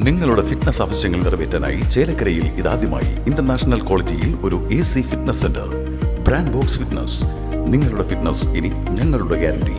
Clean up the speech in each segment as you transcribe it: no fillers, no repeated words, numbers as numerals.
നിങ്ങളുടെ ഫിറ്റ്നസ് ആവശ്യങ്ങൾ നിറവേറ്റാനായി ചേലക്കരയിൽ ഇതാദ്യമായി ഇന്റർനാഷണൽ ക്വാളിറ്റിയിൽ ഒരു AC fitness centre. Brand box fitness. നിങ്ങളുടെ ഫിറ്റ്നസ് ഇനി ഞങ്ങളുടെ ഗ്യാരണ്ടി.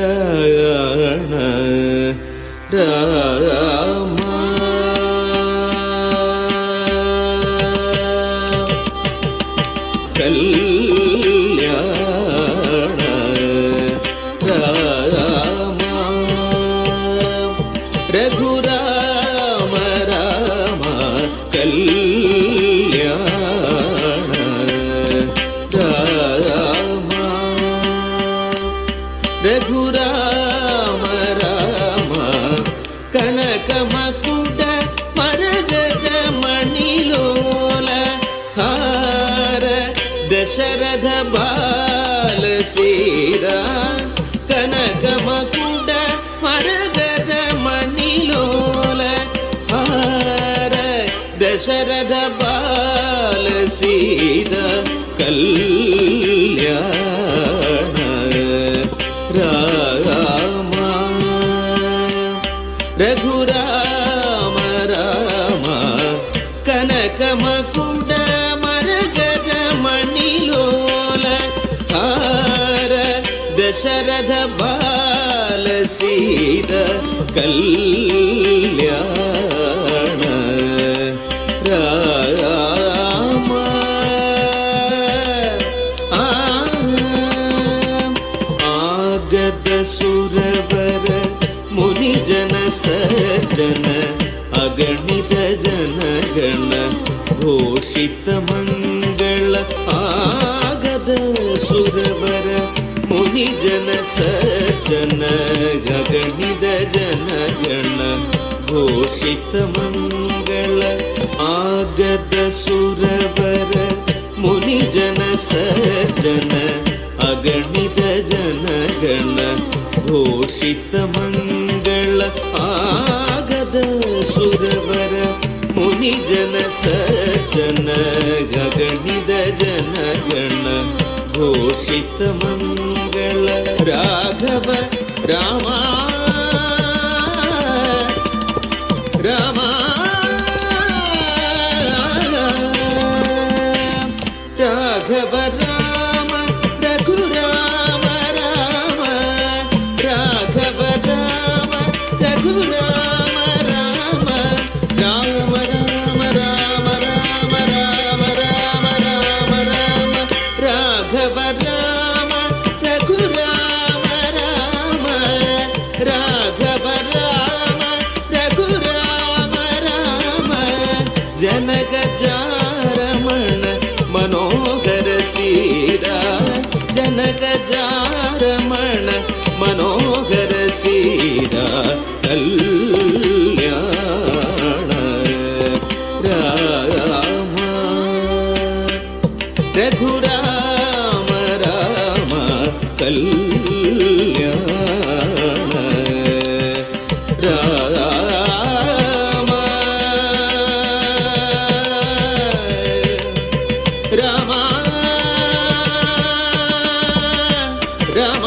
കല്യാണ രാമ കല്യാണ രാമ രഘുരാമ രാമ കല്യാണ രാമ രഘുരാമ രാമ കനകമകുട മരഗജ മണിലോല ഹാര ദശരഥ ബാല സീതാ കനകമകുട മരഗജ മണിലോല ഹാര ദശരഥ ബാല സീതാ കല്യാണ രാമ രഘുരാമ രാമ കനകമകുട മരഗജ മണിലോല ഹാര ദശരഥ ബാല സീതാ കല്യാണ രാമ സുരവര മുനിജന സജ്ജന അഗണിത ജനഗണ ഘോഷിത മംഗള ആഗത സുരവര മുനിജന സജ്ജന അഗണിത ജനഗണ ഘോഷിത മംഗള ആഗത സുരവര മുനിജന സജ്ജന അഗണിത ജനഗണ ഘോഷിത മംഗള ആഗത സുരവര മുനിജന സജ്ജന അഗണിത ജനഗണ ഘോഷിത മംഗള രാഘവ രാമ രാമ രാഘവ രാമ രഘുരാമ രാമ രാഘവ രാമ രഘുരാമ രാമ രാമ രാമ രാമ രാമ രാമ രാമ രാമ രാമ രാഘവ രാമ രഘുരാമ രാമ രാഘവ രാമ രഘുരാമ രാമ ജനകജാരമണ മനോഹര സീതാ ജനകജാരമണ മനോഹര സീതാ കല്യാണ രാമ രഘുരാമ രാമ കല്യാണ രാമ രാമ രാമ